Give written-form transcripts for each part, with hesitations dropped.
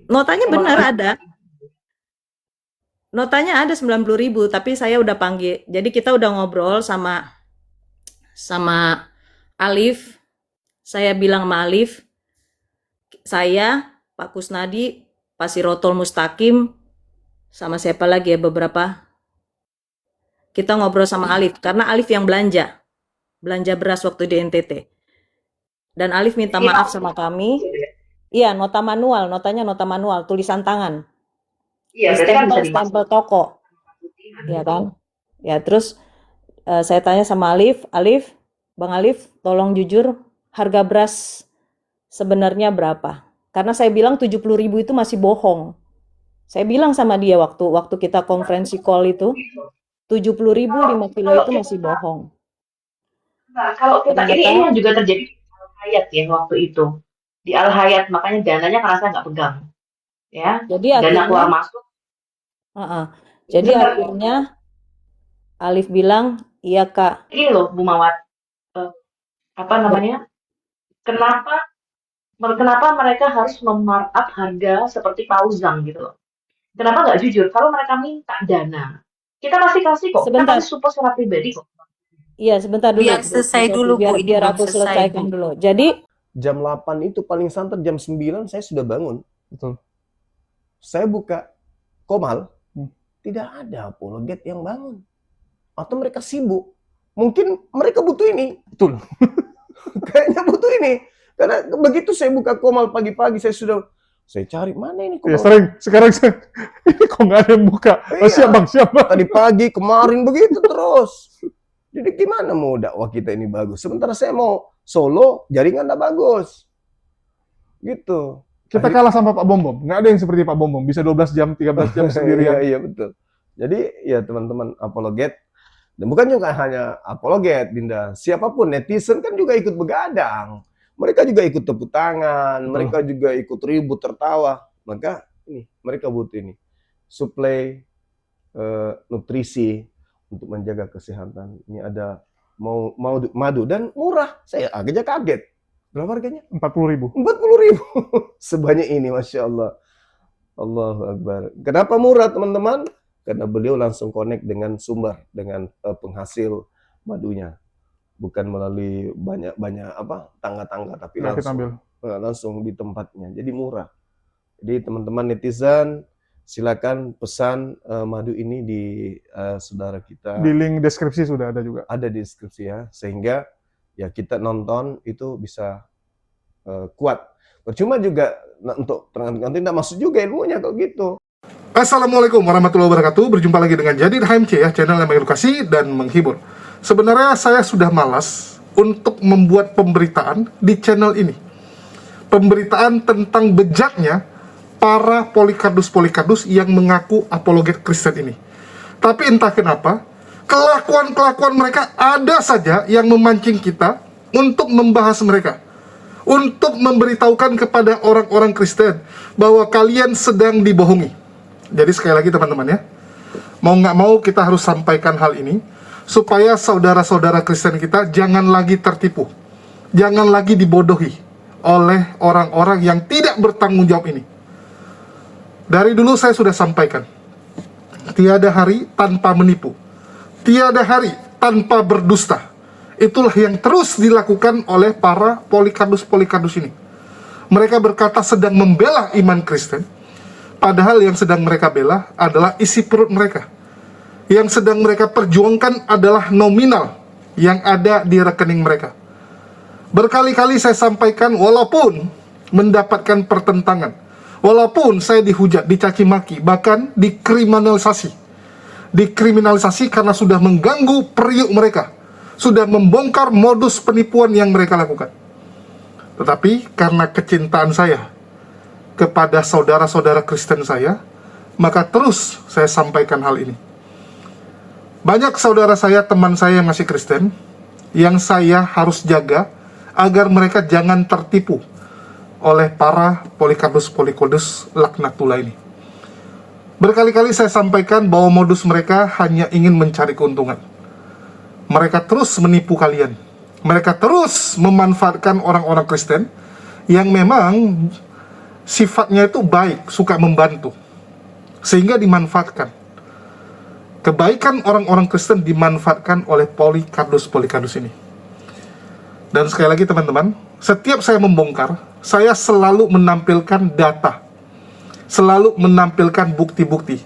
Notanya Emang benar harus. ada. Notanya ada 90.000, tapi saya udah panggil. Jadi kita udah ngobrol sama sama Alif. Saya bilang sama Alif, saya, Pak Kusnadi, Pak Sirotol Mustaqim, sama siapa lagi ya beberapa. Kita ngobrol sama Alif karena Alif yang belanja beras waktu di NTT. Dan Alif minta Jadi maaf langsung sama kami. gitu ya. Iya, nota manual, notanya nota manual, tulisan tangan, Iya, di berarti kan bisa stempel-stempel dimasukin toko, putihan ya gitu. kan? Ya, terus saya tanya sama Alif, Alif, Bang Alif, tolong jujur, harga beras sebenarnya berapa? Karena saya bilang 70.000 itu masih bohong. Saya bilang sama dia waktu waktu kita konferensi call itu, Gitu. 70.000 Kalau 5 kilo kalau itu kita masih bohong. nah, kalau kita ini Ternyata, yang juga terjadi di Al Hayat ya waktu itu. Di Al Hayat makanya dananya karena saya nggak pegang ya. jadi Dana akhirnya, keluar masuk jadi bener kok. akhirnya Alif bilang, iya Kak, Ini loh Bu Mawar, eh, apa ber- namanya? Kenapa kenapa mereka harus memarkup harga seperti pauzang gitu loh. Kenapa nggak jujur? Kalau mereka minta dana, kita pasti kasih kok. Kita kasih sebentar, support secara pribadi kok. iya sebentar dulu, Biar Bu selesai Sophie, dulu Bu, biar ini biar belum aku selesai Bu. selesaikan dulu. Jadi Jam 8 itu paling santer jam 9 saya sudah bangun. Betul. Saya buka Komal, tidak ada apologet yang bangun. Atau mereka sibuk. Mungkin mereka butuh ini. Betul. Kayaknya butuh ini. Karena begitu saya buka Komal pagi-pagi, saya cari mana ini Ya, Komal. sekarang ini kok nggak ada yang buka. Oh, Iya. siap bang, siap bang. Tadi pagi, kemarin begitu terus. Jadi gimana mau dakwah kita ini bagus? Sementara saya mau solo, jaringan nggak bagus. Gitu. Kita kalah sama Pak Bom Bom. Nggak ada yang seperti Pak Bom Bom. Bisa 12 jam, 13 jam Iya, sendirian. iya betul. Jadi ya teman-teman apologet, dan bukan juga hanya apologet, Dinda. Siapapun netizen kan juga ikut begadang. Mereka juga ikut tepuk tangan, Betul. mereka juga ikut ribut tertawa. Maka ini mereka butuh ini suplai nutrisi untuk menjaga kesehatan. Ini ada mau madu dan murah. Saya agaknya kaget. Berapa harganya? 40.000. 40.000. Sebanyak ini, Masya Allah. Allahu Akbar. Kenapa murah, teman-teman? Karena beliau langsung connect dengan sumber, dengan penghasil madunya. Bukan melalui banyak-banyak tangga-tangga, tapi Nggak kita ambil. langsung di tempatnya. Jadi murah. Jadi teman-teman netizen, silakan pesan madu ini di saudara kita. Di link deskripsi sudah ada juga. Ada di deskripsi ya, sehingga ya kita nonton itu bisa kuat. Percuma juga untuk nanti tidak masuk juga ilmunya kalau gitu. Assalamualaikum warahmatullahi wabarakatuh. Berjumpa lagi dengan Jadid HMC ya, channel yang mengedukasi dan menghibur. Sebenarnya saya sudah malas untuk membuat pemberitaan di channel ini. Pemberitaan tentang bejatnya para polikardus-polikardus yang mengaku apologet Kristen ini. Tapi entah kenapa, kelakuan-kelakuan mereka ada saja yang memancing kita untuk membahas mereka. Untuk memberitahukan kepada orang-orang Kristen bahwa kalian sedang dibohongi. Jadi sekali lagi teman-teman ya, mau nggak mau kita harus sampaikan hal ini supaya saudara-saudara Kristen kita jangan lagi tertipu, jangan lagi dibodohi oleh orang-orang yang tidak bertanggung jawab ini. Dari dulu saya sudah sampaikan, tiada hari tanpa menipu, tiada hari tanpa berdusta. Itulah yang terus dilakukan oleh para polikardus-polikardus ini. Mereka berkata sedang membela iman Kristen, padahal yang sedang mereka bela adalah isi perut mereka. Yang sedang mereka perjuangkan adalah nominal yang ada di rekening mereka. Berkali-kali saya sampaikan, walaupun mendapatkan pertentangan, walaupun saya dihujat, dicaci maki, bahkan dikriminalisasi. Dikriminalisasi karena sudah mengganggu periuk mereka, sudah membongkar modus penipuan yang mereka lakukan. Tetapi karena kecintaan saya kepada saudara-saudara Kristen saya, maka terus saya sampaikan hal ini. Banyak saudara saya, teman saya yang masih Kristen, yang saya harus jaga agar mereka jangan tertipu oleh para polikardus-polikardus laknatullah ini. Berkali-kali saya sampaikan bahwa modus mereka hanya ingin mencari keuntungan. Mereka terus menipu kalian. Mereka terus memanfaatkan orang-orang Kristen yang memang sifatnya itu baik, suka membantu, sehingga dimanfaatkan. Kebaikan orang-orang Kristen dimanfaatkan oleh Polycarpus ini. Dan sekali lagi teman-teman, setiap saya membongkar, saya selalu menampilkan data, selalu menampilkan bukti-bukti.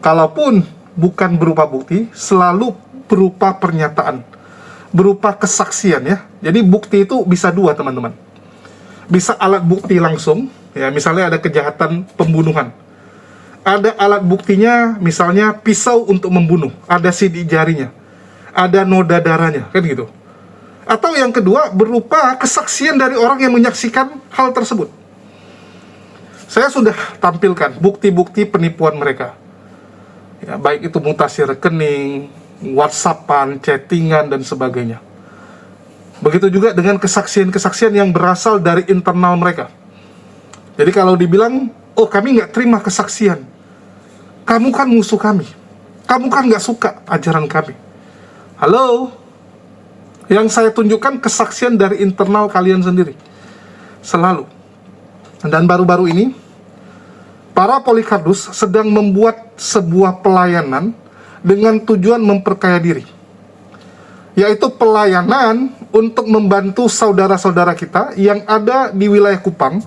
Kalaupun bukan berupa bukti, selalu berupa pernyataan, berupa kesaksian ya. Jadi bukti itu bisa dua teman-teman. Bisa alat bukti langsung, ya misalnya ada kejahatan pembunuhan. Ada alat buktinya, misalnya pisau untuk membunuh, ada sidik jarinya, ada noda darahnya, kan gitu. Atau yang kedua, berupa kesaksian dari orang yang menyaksikan hal tersebut. Saya sudah tampilkan bukti-bukti penipuan mereka. Ya, baik itu mutasi rekening, WhatsAppan, chattingan, dan sebagainya. Begitu juga dengan kesaksian-kesaksian yang berasal dari internal mereka. Jadi kalau dibilang, oh kami nggak terima kesaksian, kamu kan musuh kami, kamu kan nggak suka ajaran kami. Halo, yang saya tunjukkan kesaksian dari internal kalian sendiri, selalu. Dan baru-baru ini, para Polycarpus sedang membuat sebuah pelayanan dengan tujuan memperkaya diri, yaitu pelayanan untuk membantu saudara-saudara kita yang ada di wilayah Kupang,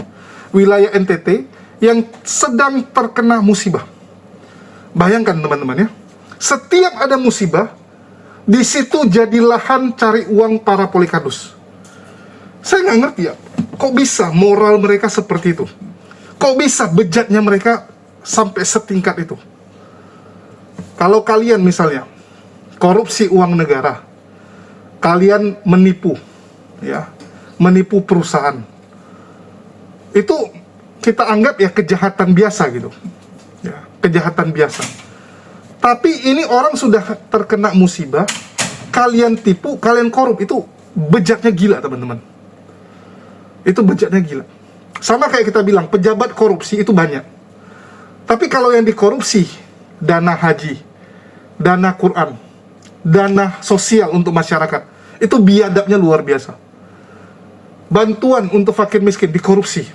wilayah NTT, yang sedang terkena musibah. Bayangkan teman-teman ya, setiap ada musibah, di situ jadi lahan cari uang para Polycarpus. Saya nggak ngerti ya, kok bisa moral mereka seperti itu? Kok bisa bejatnya mereka sampai setingkat itu? Kalau kalian misalnya korupsi uang negara, kalian menipu, ya, menipu perusahaan, itu kita anggap ya kejahatan biasa gitu, ya, kejahatan biasa. Tapi ini orang sudah terkena musibah, kalian tipu, kalian korup, itu bejatnya gila teman-teman. Itu bejatnya gila. Sama kayak kita bilang, pejabat korupsi itu banyak. Tapi kalau yang dikorupsi, dana haji, dana Quran, dana sosial untuk masyarakat, itu biadabnya luar biasa. Bantuan untuk fakir miskin dikorupsi.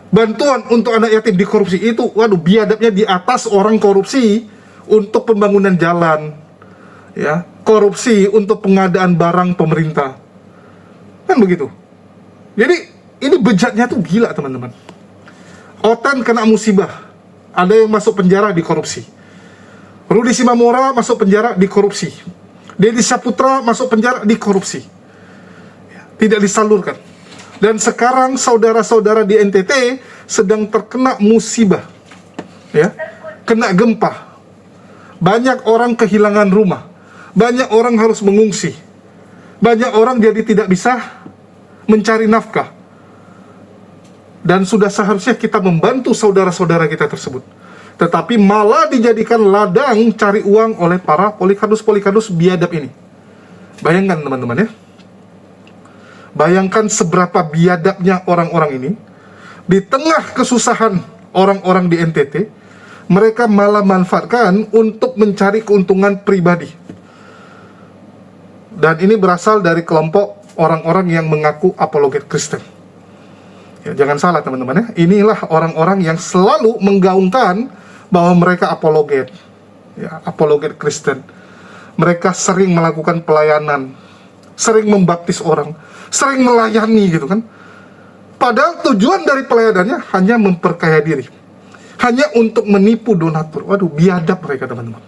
Bantuan untuk anak yatim dikorupsi, itu waduh biadabnya di atas orang korupsi untuk pembangunan jalan, ya, korupsi untuk pengadaan barang pemerintah, kan begitu. Jadi ini bejatnya tuh gila teman-teman. Otan kena musibah, ada yang masuk penjara dikorupsi. Rudi Simamora masuk penjara dikorupsi. Deddy Saputra masuk penjara dikorupsi, tidak disalurkan. Dan sekarang saudara-saudara di NTT sedang terkena musibah, ya, kena gempa. Banyak orang kehilangan rumah, banyak orang harus mengungsi, banyak orang jadi tidak bisa mencari nafkah. Dan sudah seharusnya kita membantu saudara-saudara kita tersebut, tetapi malah dijadikan ladang cari uang oleh para Polycarpus biadab ini. Bayangkan teman-teman ya, bayangkan seberapa biadabnya orang-orang ini. Di tengah kesusahan orang-orang di NTT, mereka malah manfaatkan untuk mencari keuntungan pribadi. Dan ini berasal dari kelompok orang-orang yang mengaku apologet Kristen. Ya, jangan salah teman-teman ya, inilah orang-orang yang selalu menggaungkan bahwa mereka apologet, ya, apologet Kristen. Mereka sering melakukan pelayanan, sering membaptis orang, sering melayani gitu kan. Padahal tujuan dari pelayanannya hanya memperkaya diri, hanya untuk menipu donatur. Waduh, biadab mereka teman-teman.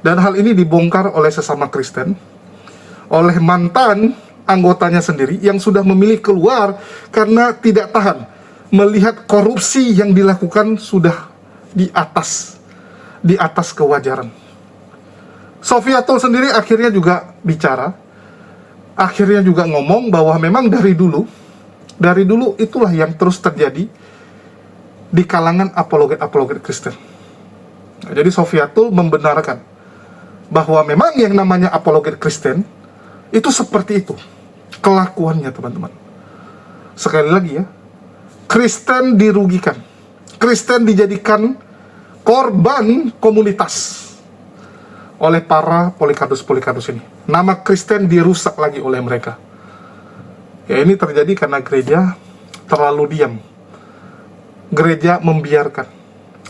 Dan hal ini dibongkar oleh sesama Kristen, oleh mantan anggotanya sendiri yang sudah memilih keluar karena tidak tahan melihat korupsi yang dilakukan sudah di atas kewajaran. Sofiatul sendiri akhirnya juga bicara, akhirnya juga ngomong bahwa memang dari dulu itulah yang terus terjadi di kalangan apologet Kristen. Nah, jadi Sofiatul membenarkan bahwa memang yang namanya apologet Kristen itu seperti itu kelakuannya teman-teman. Sekali lagi ya, Kristen dirugikan, Kristen dijadikan korban komunitas oleh para Polycarpus ini. Nama Kristen dirusak lagi oleh mereka. Ya, ini terjadi karena gereja terlalu diam, gereja membiarkan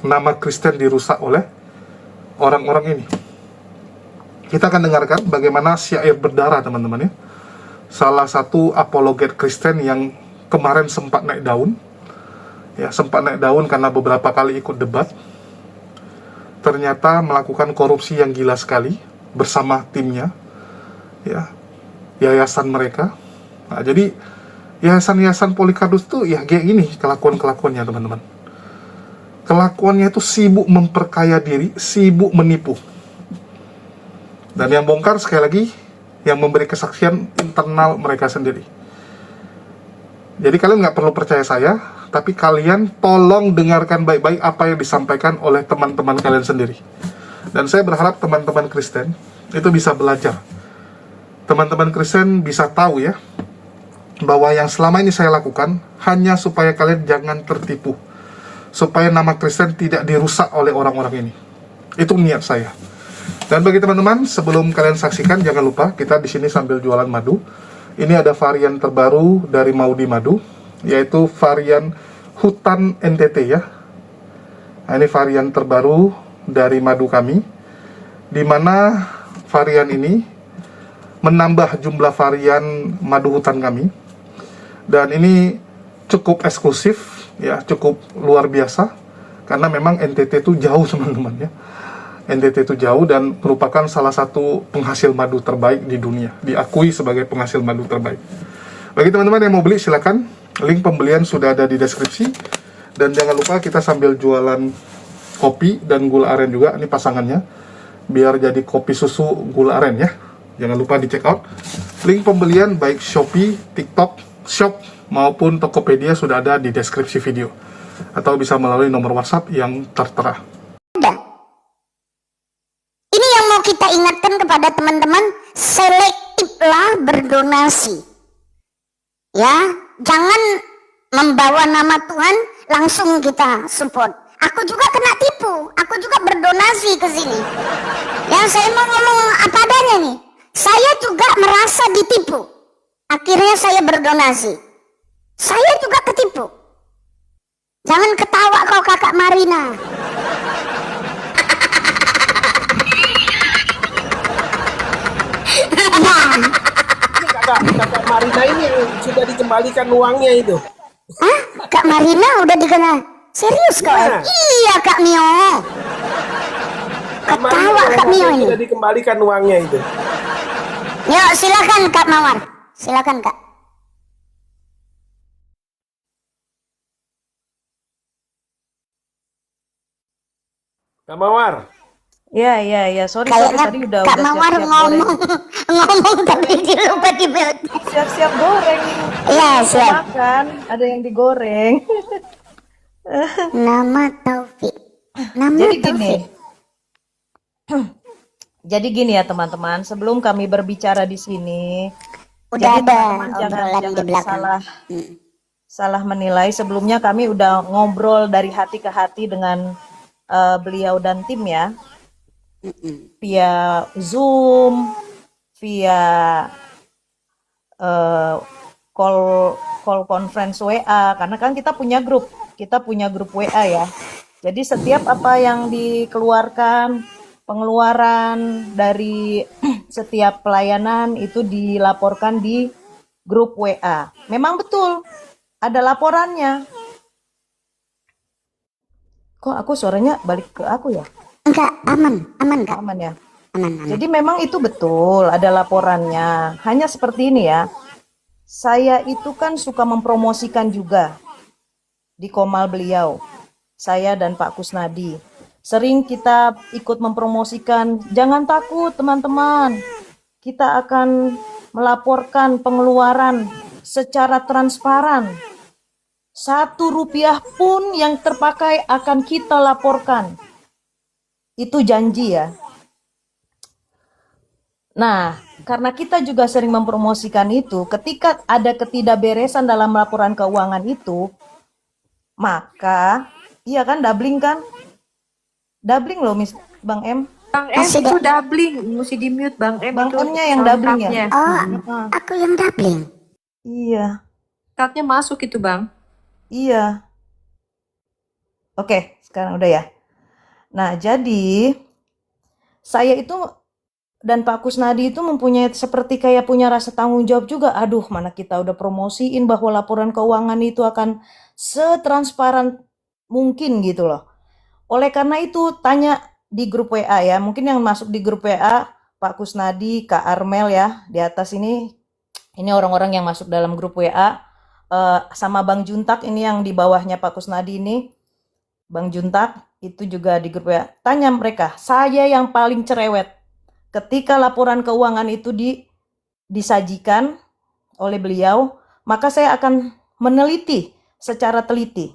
nama Kristen dirusak oleh orang-orang ini? Kita akan dengarkan bagaimana syair berdarah, teman-teman ya. Salah satu apologet Kristen yang kemarin sempat naik daun. Ya, sempat naik daun karena beberapa kali ikut debat. Ternyata melakukan korupsi yang gila sekali bersama timnya. Ya, yayasan mereka. Nah, jadi yayasan-yayasan Polycarpus itu ya kayak gini kelakuan-kelakuannya, teman-teman. Kelakuannya itu sibuk memperkaya diri, sibuk menipu. Dan yang bongkar sekali lagi, yang memberi kesaksian internal mereka sendiri. Jadi kalian nggak perlu percaya saya, tapi kalian tolong dengarkan baik-baik apa yang disampaikan oleh teman-teman kalian sendiri. Dan saya berharap teman-teman Kristen itu bisa belajar. Teman-teman Kristen bisa tahu ya, bahwa yang selama ini saya lakukan hanya supaya kalian jangan tertipu, supaya nama Kristen tidak dirusak oleh orang-orang ini. Itu niat saya. Dan bagi teman-teman, sebelum kalian saksikan, jangan lupa kita di sini sambil jualan madu. Ini ada varian terbaru dari Maudi Madu, yaitu varian hutan NTT ya. Nah, ini varian terbaru dari madu kami, di mana varian ini menambah jumlah varian madu hutan kami. Dan ini cukup eksklusif ya, cukup luar biasa, karena memang NTT itu jauh, teman-teman ya. NTT itu jauh dan merupakan salah satu penghasil madu terbaik di dunia, diakui sebagai penghasil madu terbaik. Bagi teman-teman yang mau beli, silakan, link pembelian sudah ada di deskripsi. Dan jangan lupa kita sambil jualan kopi dan gula aren juga, ini pasangannya, biar jadi kopi susu gula aren ya. Jangan lupa di check out. Link pembelian baik Shopee, TikTok, Shop maupun Tokopedia sudah ada di deskripsi video, atau bisa melalui nomor WhatsApp yang tertera. Ini yang mau kita ingatkan kepada teman-teman, selektiflah berdonasi. Ya, jangan membawa nama Tuhan langsung kita support. Aku juga kena tipu, aku juga berdonasi ke sini. Ya, saya mau ngomong apa adanya nih. Saya juga merasa ditipu. Akhirnya saya berdonasi. Saya juga ketipu. Jangan ketawa kau kakak Marina. Kakak Marina ini sudah dikembalikan uangnya itu. Hah? Kak Marina udah dikenal? Serius kau? Iya. Iya Kak Mio. Ketawa Kak Mio ini. Sudah dikembalikan uangnya itu. Yuk silakan Kak Mawar. Silakan Kak. Kak Mawar. Ya, sorry Kayaknya tadi udah Kak Mawar siap-siap ngomong goreng. ngomong tapi lupa di mute. Siap-siap goreng. Iya siap. Makan, ada yang digoreng. Nama Taufik. Nama Jadi gini. Taufik. Jadi gini ya teman-teman, sebelum kami berbicara di sini, Udah jadi ada teman-teman obrolan di jangan belakang. salah menilai. Sebelumnya kami udah ngobrol dari hati ke hati dengan beliau dan tim ya, via Zoom, via call conference WA, karena kan kita punya grup WA ya. Jadi setiap apa yang dikeluarkan, pengeluaran dari setiap pelayanan itu dilaporkan di grup WA. Memang betul ada laporannya. Kok aku suaranya balik ke aku ya? Enggak, aman Kak. Aman ya. Aman. Jadi memang itu betul ada laporannya. Hanya seperti ini ya. Saya itu kan suka mempromosikan juga di Komal beliau. Saya dan Pak Kusnadi. Sering kita ikut mempromosikan, jangan takut teman-teman. Kita akan melaporkan pengeluaran secara transparan. 1 rupiah pun yang terpakai akan kita laporkan. Itu janji ya. Nah, karena kita juga sering mempromosikan itu, ketika ada ketidakberesan dalam laporan keuangan itu, maka, iya kan, doubling kan? Doubling loh, Bang M. Bang M Masih itu doubling, mesti di mute Bang M. Bang itu M-nya yang doubling ya? Oh, aku yang doubling. Iya, Cardnya masuk itu Bang. iya. Oke, sekarang udah ya. Nah, jadi saya itu dan Pak Kusnadi itu mempunyai seperti kayak punya rasa tanggung jawab juga. Aduh, mana kita udah promosiin bahwa laporan keuangan itu akan setransparan mungkin gitu loh. Oleh karena itu, tanya di grup WA ya. Mungkin yang masuk di grup WA, Pak Kusnadi, Kak Armel ya, di atas ini orang-orang yang masuk dalam grup WA. Sama Bang Juntak, ini yang di bawahnya Pak Kusnadi ini. Bang Juntak, itu juga di grup WA. Tanya mereka, saya yang paling cerewet. Ketika laporan keuangan itu disajikan oleh beliau, maka saya akan meneliti secara teliti.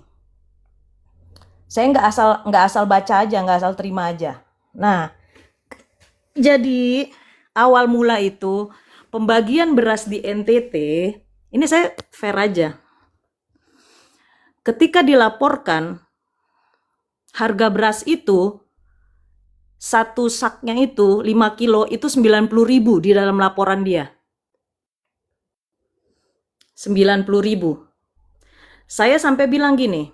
Saya nggak asal baca aja, nggak asal terima aja. Nah, jadi awal mula itu pembagian beras di NTT, ini saya fair aja. Ketika dilaporkan harga beras itu satu saknya itu 5 kilo itu 90.000 di dalam laporan dia. 90.000. Saya sampai bilang gini,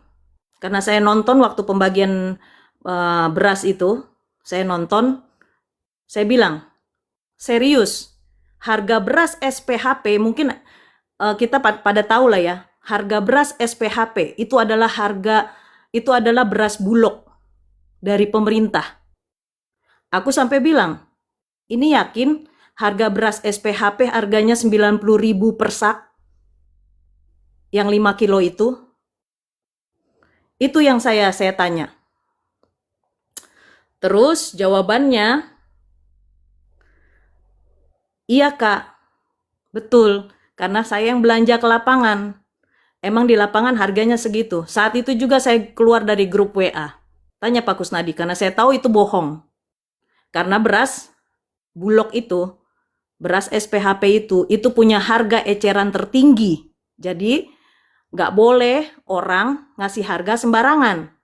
karena saya nonton waktu pembagian beras itu, saya nonton, saya bilang, serius, harga beras SPHP, mungkin kita pada tahu lah ya, harga beras SPHP itu adalah beras bulog dari pemerintah. Aku sampai bilang, ini yakin harga beras SPHP harganya 90.000 per sak? Yang 5 kilo itu? Itu yang saya tanya. Terus jawabannya, iya Kak, betul. Karena saya yang belanja ke lapangan. Emang di lapangan harganya segitu. Saat itu juga saya keluar dari grup WA. Tanya Pak Kusnadi, karena saya tahu itu bohong. Karena beras bulog itu, beras SPHP itu punya harga eceran tertinggi. Jadi nggak boleh orang ngasih harga sembarangan.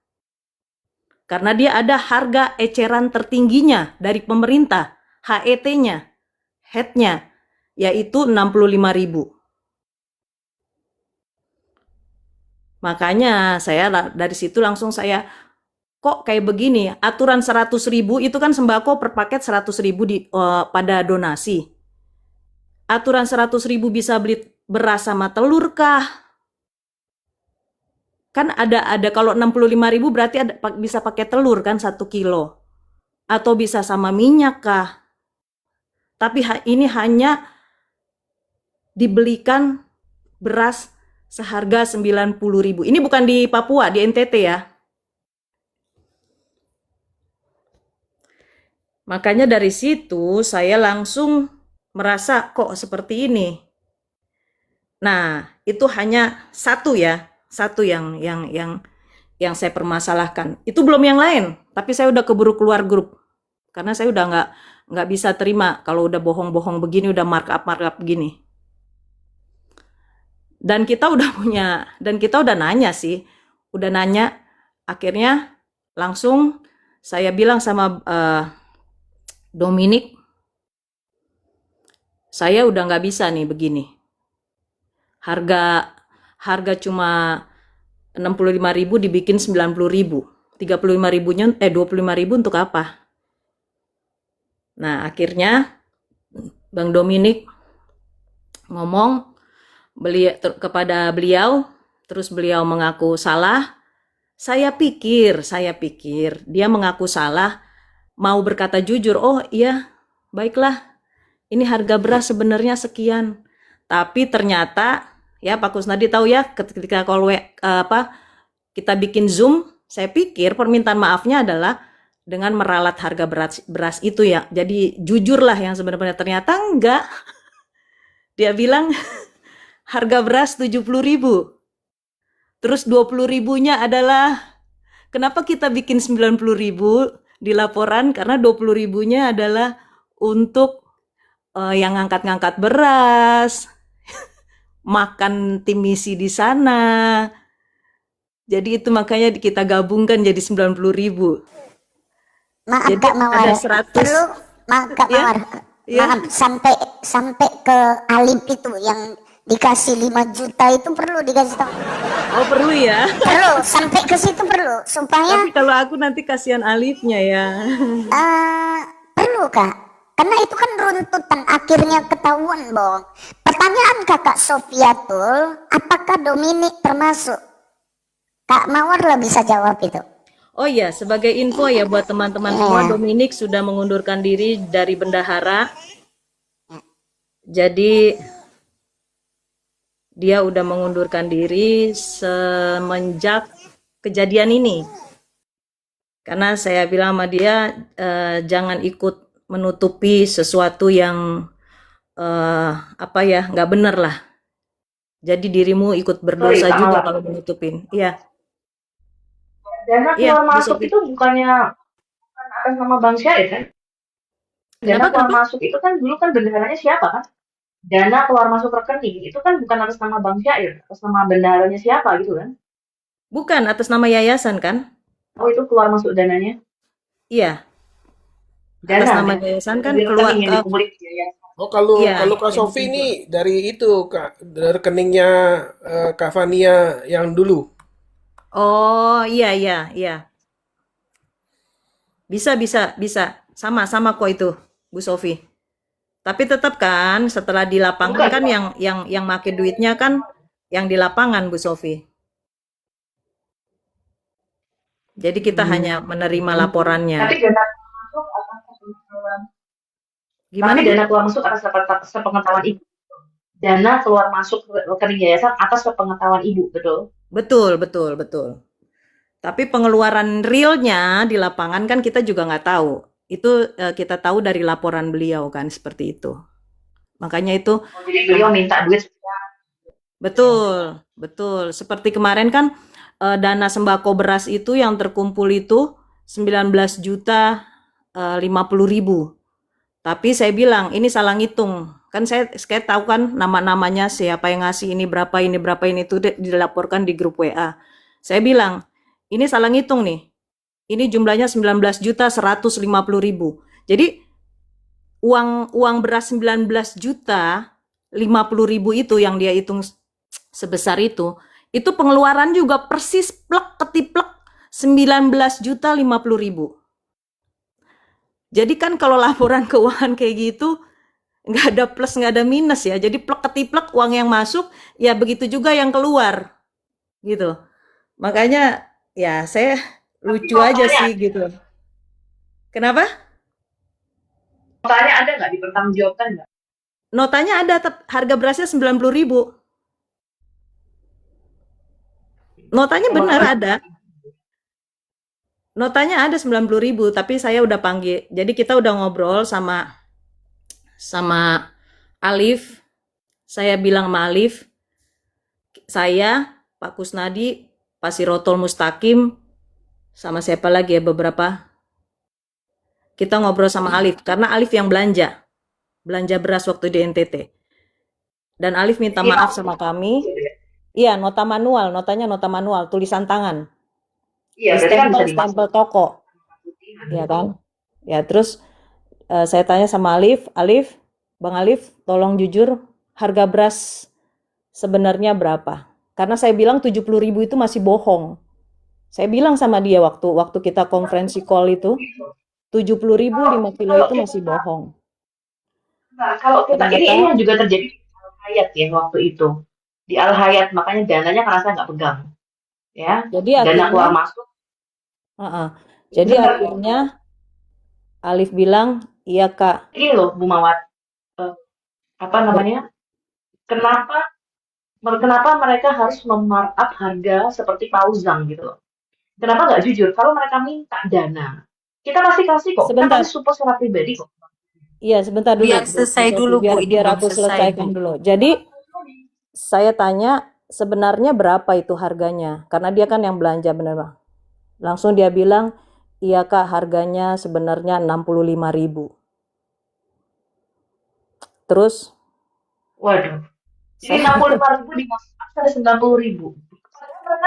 Karena dia ada harga eceran tertingginya dari pemerintah, HET-nya, head-nya, yaitu 65.000. Makanya saya dari situ langsung saya, kok kayak begini, aturan 100.000 itu kan sembako per paket 100.000 pada donasi. Aturan 100.000 bisa beli beras sama telur kah? Kan ada kalau 65.000 berarti bisa pakai telur kan 1 kilo. Atau bisa sama minyak kah? Tapi ini hanya dibelikan beras seharga 90.000. Ini bukan di Papua, di NTT ya. Makanya dari situ saya langsung merasa kok seperti ini. Nah, itu hanya satu ya, satu yang saya permasalahkan. Itu belum yang lain, tapi saya udah keburu keluar grup. Karena saya udah nggak bisa terima kalau udah bohong-bohong begini, udah markup begini. Dan kita udah nanya sih, akhirnya langsung saya bilang sama Dominic, saya udah nggak bisa nih begini. Harga cuma 65.000 dibikin 90.000. 35.000-nya 25.000 untuk apa? Nah, akhirnya Bang Dominic ngomong kepada beliau, terus beliau mengaku salah. Saya pikir dia mengaku salah, mau berkata jujur, oh iya, baiklah, ini harga beras sebenarnya sekian. Tapi ternyata, ya Pak Kusnadi tahu ya, ketika kita bikin Zoom, saya pikir permintaan maafnya adalah dengan meralat harga beras itu ya. Jadi jujurlah yang sebenarnya, ternyata enggak. Dia bilang harga beras 70.000. Terus 20.000-nya adalah, kenapa kita bikin 90.000 di laporan? Karena 20.000-nya adalah untuk yang ngangkat-ngangkat beras, makan tim misi di sana. Jadi itu makanya kita gabungkan jadi 90.000. Maaf Jadi Kak Mawar, ada 100. maaf Kak Ya? Mawar, Ya. maaf sampai ke Alif itu yang dikasih 5 juta itu perlu dikasih tahu. Oh, perlu ya. Perlu, sampai ke situ perlu. Supaya Tapi kalau aku nanti kasihan Alifnya ya. perlu Kak. Karena itu kan runtutan akhirnya ketahuan, Bang. Pertanyaan Kakak Sofiatul, apakah Dominik termasuk? Kak Mawar lah bisa jawab itu. Oh iya, sebagai info ya buat teman-teman semua, Dominik sudah mengundurkan diri dari bendahara. Jadi dia udah mengundurkan diri semenjak kejadian ini. Karena saya bilang sama dia, jangan ikut menutupi sesuatu yang nggak benar lah. Jadi dirimu ikut berdosa Sorry, Kak juga Mawar. kalau menutupin. Iya, Dana iya, keluar Bu masuk Sofi. itu bukan atas nama Bang Syair kan? Dana Kenapa? keluar masuk itu kan dulu kan bendaharanya siapa kan? Dana keluar masuk rekening itu kan bukan atas nama Bang Syair, atas nama bendaharanya siapa gitu kan? Bukan atas nama yayasan kan? Oh itu keluar masuk dananya? Iya, atas Dana nama kan? yayasan kan Dari keluar rekening yang dikumpulin di yayasan. Oh, kalau iya, Kak Sofi ini dari itu Kak, dari rekeningnya Kak Fania yang dulu. Oh, iya, iya, iya. Bisa. Sama kok itu, Bu Sofi. Tapi tetap kan setelah di lapangan Bukan, kan Pak. yang make duitnya kan yang di lapangan, Bu Sofi. Jadi kita hanya menerima laporannya. Tapi dana masuk atas sepengetahuan. Gimana, Tapi Bu? dana keluar masuk atas sepengetahuan ibu. Dana keluar masuk rekening yayasan atas sepengetahuan ibu, betul? Betul. Tapi pengeluaran realnya di lapangan kan kita juga nggak tahu. Itu kita tahu dari laporan beliau kan seperti itu. Makanya itu Oh, jadi beliau minta duit betul. Seperti kemarin kan dana sembako beras itu yang terkumpul itu 19 juta 50.000. Tapi saya bilang ini salah ngitung. Kan saya tahu kan nama-namanya siapa yang ngasih ini berapa ini itu dilaporkan di grup WA. Saya bilang ini salah ngitung nih. Ini jumlahnya 19 juta 150.000. Jadi uang beras 19 juta 50.000 itu yang dia hitung sebesar itu pengeluaran juga persis plek ketiplek 19 juta 50.000. Jadi kan kalau laporan keuangan kayak gitu nggak ada plus nggak ada minus ya. Jadi plek ketiplek uang yang masuk ya begitu juga yang keluar gitu. Makanya ya saya lucu aja sih gitu. Kenapa? notanya ada nggak dipertanggungjawabkan nggak? Notanya ada, harga berasnya 90.000. Notanya benar ada. Notanya ada 90.000, tapi saya udah panggil. Jadi kita udah ngobrol sama Alif. Saya bilang sama Alif, saya, Pak Kusnadi, Pak Sirotol Mustaqim, sama siapa lagi ya beberapa. Kita ngobrol sama Alif, karena Alif yang belanja beras waktu di NTT. Dan Alif minta maaf sama kami. Iya, notanya nota manual, tulisan tangan. Iya, berarti kan bisa Stempel toko. Iya kan? Ya, terus saya tanya sama Alif, Bang Alif, tolong jujur, harga beras sebenarnya berapa? Karena saya bilang 70.000 itu masih bohong. Saya bilang sama dia waktu kita konferensi call itu, 70.000 5 kilo itu masih bohong. Nah, kalau kita ini yang juga terjadi di Al Hayat ya waktu itu. Di Al Hayat makanya dananya karena saya nggak pegang. Ya. Jadi dana keluar masuk. Jadi akhirnya Alif bilang, "Iya, Kak." Ini loh Bu Mawar. Apa namanya? Kenapa mereka harus memarkup harga seperti pauzang gitu loh. Kenapa nggak jujur? Kalau mereka minta dana, kita pasti kasih kok. Sebentar. Kita kasih support secara pribadi kok. Iya, sebentar dulu. Biar selesai dulu, Bu. Ini Biar belum aku selesai, selesaikan Bu. dulu. Jadi saya tanya sebenarnya berapa itu harganya? Karena dia kan yang belanja bener Bang. Langsung dia bilang, "Iya Kak, harganya sebenarnya 65.000. Terus Waduh. Jadi 65.000 dimasuk ada 90.000.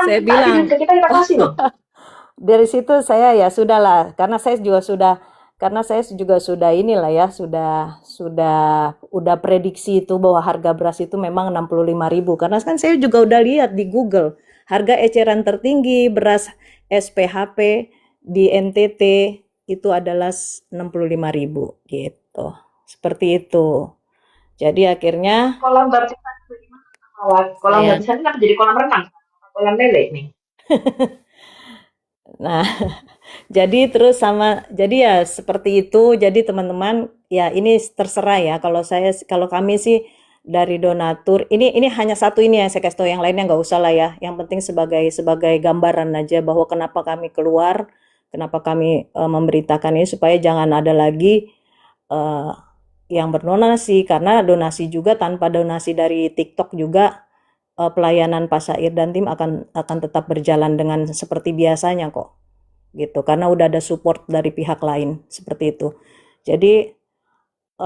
Saya bilang ke kita kasih loh. dari situ saya ya sudahlah, karena saya juga sudah karena saya juga sudah inilah ya, udah prediksi itu bahwa harga beras itu memang 65.000. Karena kan saya juga udah lihat di Google, harga eceran tertinggi beras SPHP di NTT itu adalah 65.000 gitu. Seperti itu. Jadi akhirnya Kolam baptisan bagaimana? Kolam saya baptisan kenapa jadi kolam renang? Kolam lele nih. nah, jadi ya seperti itu. Jadi teman-teman, ya ini terserah ya. Kalau kami sih dari donatur, ini hanya satu ini yang saya kasih tahu, yang lainnya nggak usah lah ya. Yang penting sebagai gambaran aja bahwa kenapa kami keluar, kenapa kami memberitakan ini supaya jangan ada lagi eh, yang berdonasi, karena donasi juga, tanpa donasi dari TikTok juga pelayanan Pak Sair dan tim akan tetap berjalan dengan seperti biasanya kok. Gitu, karena udah ada support dari pihak lain seperti itu. Jadi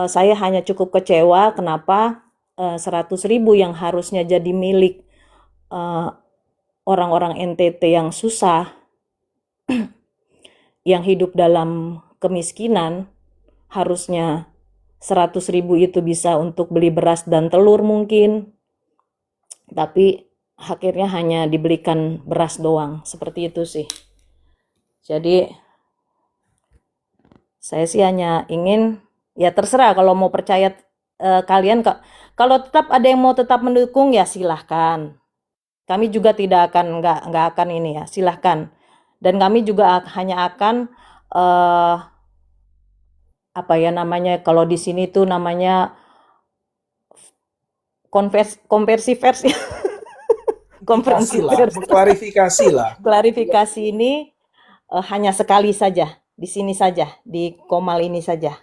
saya hanya cukup kecewa kenapa 100.000 yang harusnya jadi milik eh, orang-orang NTT yang susah, yang hidup dalam kemiskinan, harusnya 100.000 itu bisa untuk beli beras dan telur mungkin, tapi akhirnya hanya dibelikan beras doang. Seperti itu sih. Jadi saya sih hanya ingin, ya terserah kalau mau percaya kalian, kalau tetap ada yang mau tetap mendukung ya silahkan. Kami juga tidak akan nggak akan ini ya, silahkan. Dan kami juga hanya akan apa ya namanya, kalau di sini tuh namanya konversi versi konferensi Kasih lah, pers. mengklarifikasi lah. Klarifikasi ini hanya sekali saja, di sini saja, di Komal ini saja.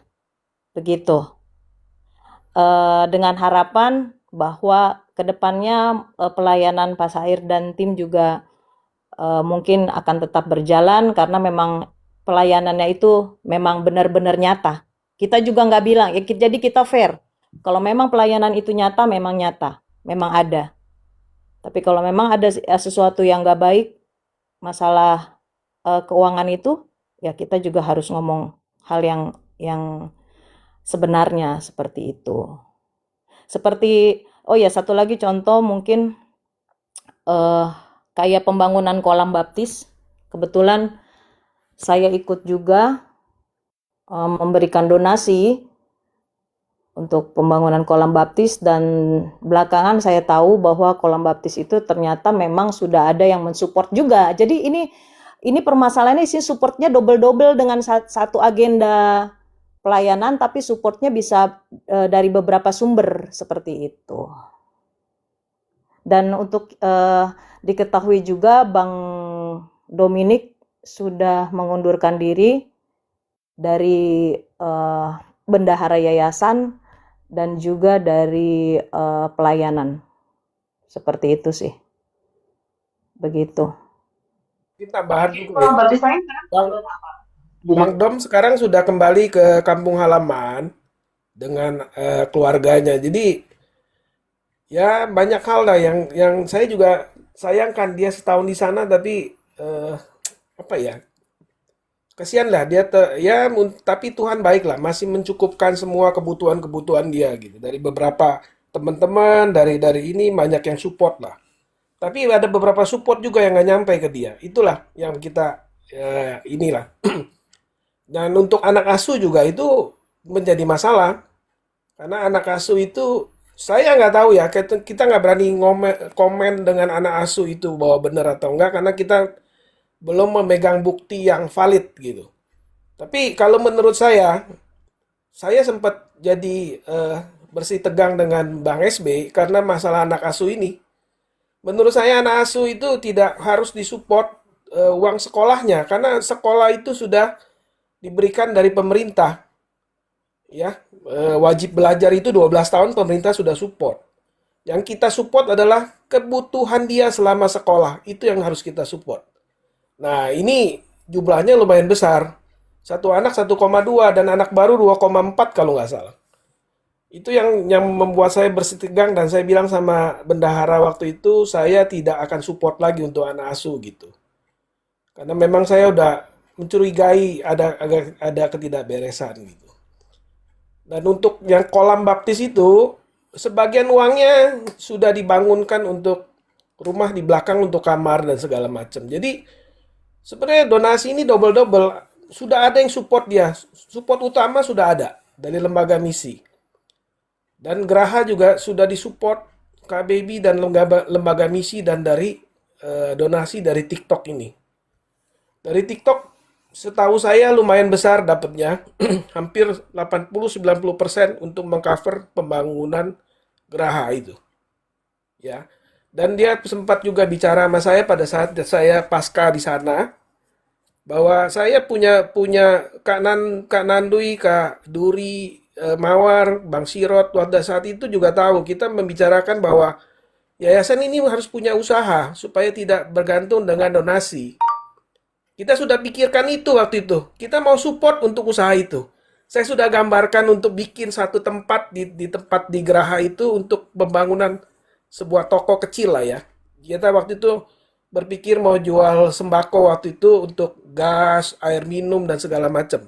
Begitu. Dengan harapan bahwa kedepannya pelayanan Pak Sair dan tim juga mungkin akan tetap berjalan, karena memang pelayanannya itu memang benar-benar nyata. Kita juga nggak bilang, ya, jadi kita fair. Kalau memang pelayanan itu nyata, memang ada. Tapi kalau memang ada sesuatu yang nggak baik, masalah keuangan itu, ya kita juga harus ngomong hal yang sebenarnya seperti itu. Seperti, oh ya satu lagi contoh mungkin kayak pembangunan kolam baptis. Kebetulan saya ikut juga memberikan donasi untuk pembangunan kolam baptis, dan belakangan saya tahu bahwa kolam baptis itu ternyata memang sudah ada yang mensupport juga. Jadi ini permasalahannya sih, supportnya double-double dengan satu agenda pelayanan, tapi supportnya bisa dari beberapa sumber seperti itu. Dan untuk diketahui juga, Bang Dominik sudah mengundurkan diri dari bendahara yayasan dan juga dari pelayanan. Seperti itu sih. Begitu. Ini tambahan juga ya. Kolam baptisannya sekarang Bang Dom sekarang sudah kembali ke kampung halaman dengan keluarganya. Jadi ya banyak hal lah yang saya juga sayangkan, dia setahun di sana tapi apa ya, kasihan lah dia tapi Tuhan baik lah, masih mencukupkan semua kebutuhan dia gitu. Dari beberapa teman-teman dari ini banyak yang support lah. Tapi ada beberapa support juga yang nggak nyampe ke dia. Itulah yang kita inilah. Dan untuk anak asuh juga itu menjadi masalah. Karena anak asuh itu saya nggak tahu ya, kita nggak berani komen dengan anak asuh itu bahwa benar atau enggak, karena kita belum memegang bukti yang valid gitu. Tapi kalau menurut saya sempat jadi bersih tegang dengan Bang SB karena masalah anak asuh ini. Menurut saya anak asuh itu tidak harus disupport uang sekolahnya, karena sekolah itu sudah diberikan dari pemerintah. Ya, wajib belajar itu 12 tahun pemerintah sudah support. Yang kita support adalah kebutuhan dia selama sekolah. Itu yang harus kita support. Nah, ini jumlahnya lumayan besar. Satu anak 1,2 dan anak baru 2,4 kalau nggak salah. Itu yang membuat saya bersih tegang, dan saya bilang sama bendahara waktu itu, saya tidak akan support lagi untuk anak asuh gitu. Karena memang saya udah mencurigai ada ketidakberesan gitu. Dan untuk yang kolam baptis itu, sebagian uangnya sudah dibangunkan untuk rumah di belakang untuk kamar dan segala macam. Jadi sebenarnya donasi ini double-double. Sudah ada yang support dia. Support utama sudah ada dari lembaga misi. Dan Geraha juga sudah disupport KBB dan lembaga misi dan dari donasi dari TikTok ini. Dari TikTok setahu saya lumayan besar dapatnya. Hampir 80-90% untuk mengcover pembangunan Geraha itu. Ya. Dan dia sempat juga bicara sama saya pada saat saya pasca di sana bahwa saya punya Kak Nandui, Kak Duri, Mawar, Bang Sirot pada saat itu juga tahu kita membicarakan bahwa yayasan ini harus punya usaha supaya tidak bergantung dengan donasi. Kita sudah pikirkan itu waktu itu. Kita mau support untuk usaha itu. Saya sudah gambarkan untuk bikin satu tempat di tempat di Geraha itu untuk pembangunan sebuah toko kecil lah ya. Kita waktu itu berpikir mau jual sembako waktu itu untuk gas, air minum, dan segala macam.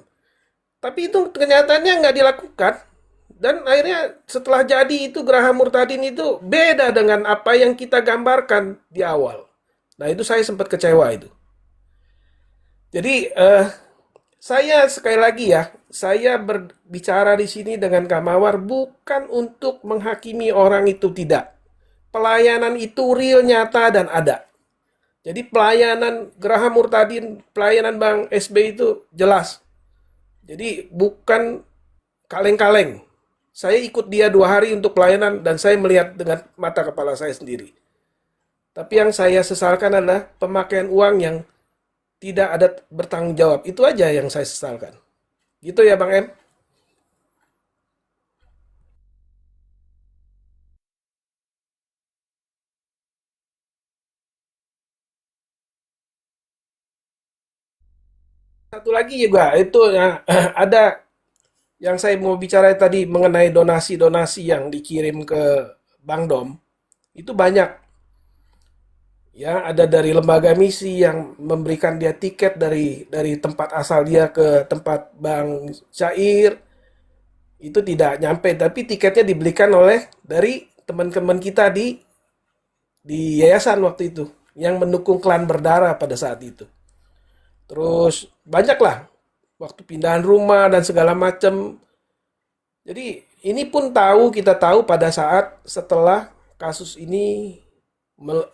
Tapi itu kenyataannya nggak dilakukan. Dan akhirnya setelah jadi itu Geraha Murtadin itu beda dengan apa yang kita gambarkan di awal. Nah itu saya sempat kecewa itu. Jadi saya sekali lagi ya, saya berbicara di sini dengan Kak Mawar bukan untuk menghakimi orang itu, tidak. Pelayanan itu real, nyata, dan ada. Jadi pelayanan Geraha Murtadin, pelayanan Bang SB itu jelas. Jadi bukan kaleng-kaleng. Saya ikut dia 2 hari untuk pelayanan dan saya melihat dengan mata kepala saya sendiri. Tapi yang saya sesalkan adalah pemakaian uang yang tidak ada bertanggung jawab. Itu aja yang saya sesalkan. Gitu ya Bang M. Satu lagi juga itu ya, ada yang saya mau bicara tadi mengenai donasi-donasi yang dikirim ke Bang Dom. Itu banyak. Ya, ada dari lembaga misi yang memberikan dia tiket dari tempat asal dia ke tempat Bang Syair. Itu tidak nyampe, tapi tiketnya dibelikan oleh dari teman-teman kita di yayasan waktu itu yang mendukung klan berdarah pada saat itu. Terus banyaklah waktu pindahan rumah dan segala macam. Jadi ini pun kita tahu pada saat setelah kasus ini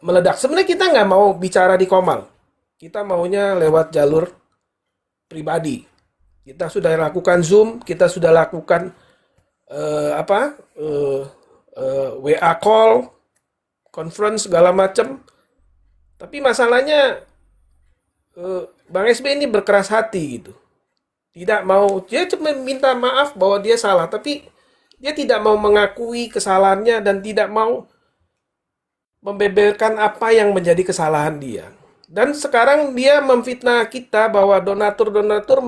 meledak. Sebenarnya kita nggak mau bicara di Komal. Kita maunya lewat jalur pribadi. Kita sudah lakukan Zoom, kita sudah lakukan WA call, conference segala macam. Tapi masalahnya Bang SB ini berkeras hati gitu. Tidak mau, dia cuma minta maaf bahwa dia salah, tapi dia tidak mau mengakui kesalahannya dan tidak mau membeberkan apa yang menjadi kesalahan dia. Dan sekarang dia memfitnah kita bahwa donatur-donatur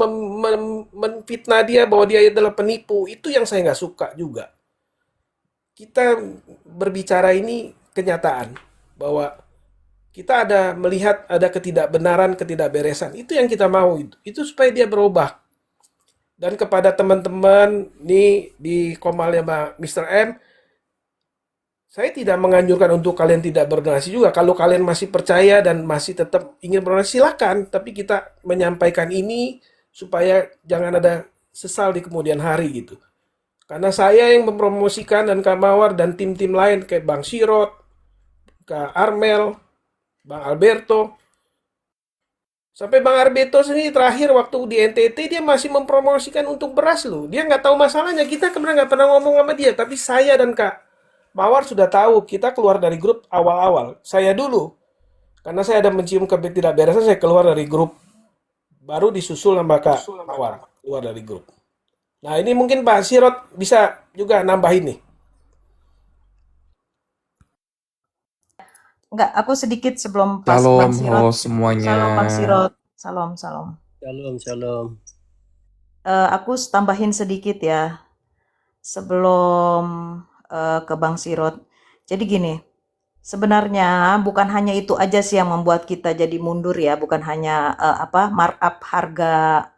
memfitnah dia bahwa dia adalah penipu. Itu yang saya nggak suka juga. Kita berbicara ini kenyataan bahwa kita ada melihat ada ketidakbenaran, ketidakberesan. Itu yang kita mau. Itu supaya dia berubah. Dan kepada teman-teman nih di Komalnya Mr. M, saya tidak menganjurkan untuk kalian tidak berdonasi juga. Kalau kalian masih percaya dan masih tetap ingin berdonasi, silakan. Tapi kita menyampaikan ini supaya jangan ada sesal di kemudian hari gitu. Karena saya yang mempromosikan dan Kak Mawar dan tim-tim lain kayak Bang Sirot, Kak Armel, Bang Alberto. Sampai Bang Arbeto sendiri terakhir waktu di NTT dia masih mempromosikan untuk beras loh. Dia nggak tahu masalahnya. Kita kemarin nggak pernah ngomong sama dia. Tapi saya dan Kak Mawar sudah tahu. Kita keluar dari grup awal-awal. Saya dulu. Karena saya ada mencium ketidakberesan, saya keluar dari grup. Baru disusul sama Kak Mawar. Keluar dari grup. Nah ini mungkin Pak Sirot bisa juga nambahin nih. Enggak, aku sedikit sebelum Bang Shalom, Sirot. halo semuanya. Salam Bang Sirot. Salam. Shalom. Aku tambahin sedikit ya sebelum ke Bang Sirot. Jadi gini, sebenarnya bukan hanya itu aja sih yang membuat kita jadi mundur ya, bukan hanya markup harga.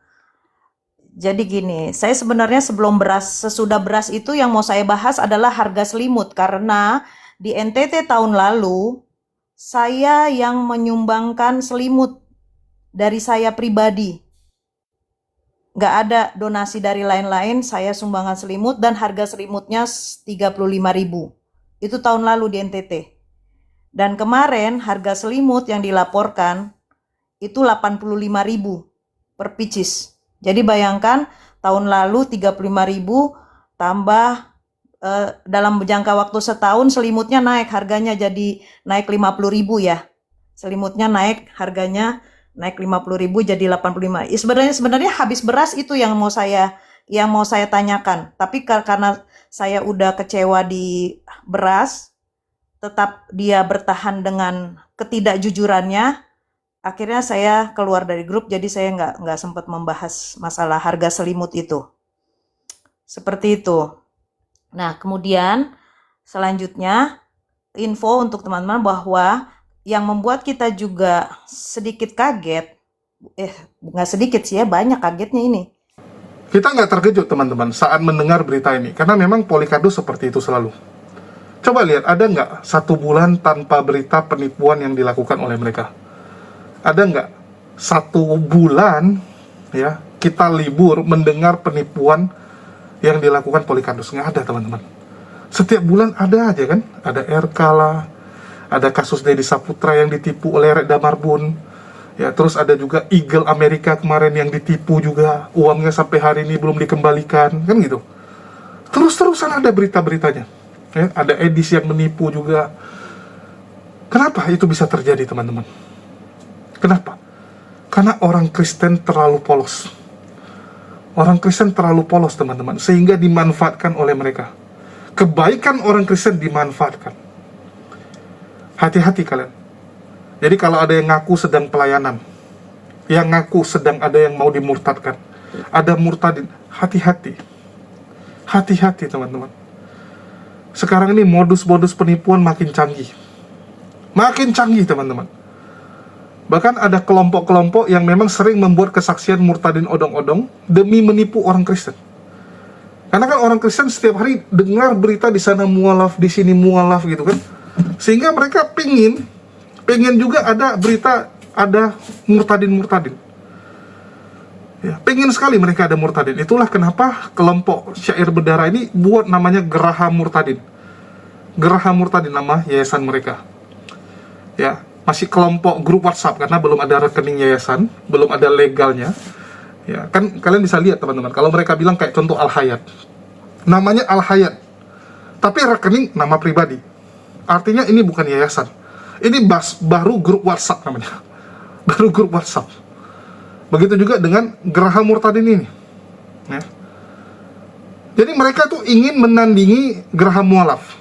Jadi gini, saya sebenarnya sesudah beras itu yang mau saya bahas adalah harga selimut, karena di NTT tahun lalu saya yang menyumbangkan selimut dari saya pribadi. Nggak ada donasi dari lain-lain, saya sumbangan selimut dan harga selimutnya 35.000. Itu tahun lalu di NTT. Dan kemarin harga selimut yang dilaporkan itu 85.000 per pieces. Jadi bayangkan tahun lalu 35.000 tambah dalam jangka waktu setahun selimutnya naik harganya jadi naik 50.000 ya. Selimutnya naik harganya naik 50.000 jadi 85. Sebenarnya habis beras itu yang mau saya tanyakan. Tapi karena saya udah kecewa di beras, tetap dia bertahan dengan ketidakjujurannya, akhirnya saya keluar dari grup, jadi saya nggak sempat membahas masalah harga selimut itu. Seperti itu. Nah, kemudian selanjutnya info untuk teman-teman bahwa yang membuat kita juga sedikit kaget, nggak sedikit sih ya, banyak kagetnya ini. Kita nggak terkejut teman-teman saat mendengar berita ini, karena memang Polikardus seperti itu selalu. Coba lihat, ada nggak 1 bulan tanpa berita penipuan yang dilakukan oleh mereka? Ada nggak 1 bulan ya kita libur mendengar penipuan yang dilakukan Polikardus? Nggak ada teman-teman. Setiap bulan ada aja kan, ada RK lah, ada kasus Deddy Saputra yang ditipu oleh Redda Marbun, ya, terus ada juga Eagle Amerika kemarin yang ditipu juga, uangnya sampai hari ini belum dikembalikan, kan gitu. Terus-terusan ada berita-beritanya, ya, ada edisi yang menipu juga. Kenapa itu bisa terjadi teman-teman? Kenapa? Karena orang Kristen terlalu polos. Orang Kristen terlalu polos teman-teman, sehingga dimanfaatkan oleh mereka. Kebaikan orang Kristen dimanfaatkan. Hati-hati kalian. Jadi kalau ada yang ngaku sedang pelayanan, yang ngaku sedang ada yang mau dimurtadkan, ada murtadin, hati-hati. Hati-hati teman-teman. Sekarang ini modus-modus penipuan makin canggih. Makin canggih teman-teman. Bahkan ada kelompok-kelompok yang memang sering membuat kesaksian murtadin odong-odong demi menipu orang Kristen. Karena kan orang Kristen setiap hari dengar berita di sana mualaf, di sini mualaf gitu kan. Sehingga mereka pengen juga ada berita, ada murtadin-murtadin. Ya, pengen sekali mereka ada murtadin. Itulah kenapa kelompok syair berdarah ini buat namanya Geraha Murtadin. Geraha Murtadin nama yayasan mereka. Ya, masih kelompok grup WhatsApp karena belum ada rekening yayasan, belum ada legalnya. Ya, kan kalian bisa lihat teman-teman, kalau mereka bilang kayak contoh Al Hayat. Namanya Al Hayat. Tapi rekening nama pribadi. Artinya ini bukan yayasan. Ini baru grup WhatsApp namanya. Baru grup WhatsApp. Begitu juga dengan Geraha Murtadin ini. Ya. Jadi mereka tuh ingin menandingi Geraha Mualaf.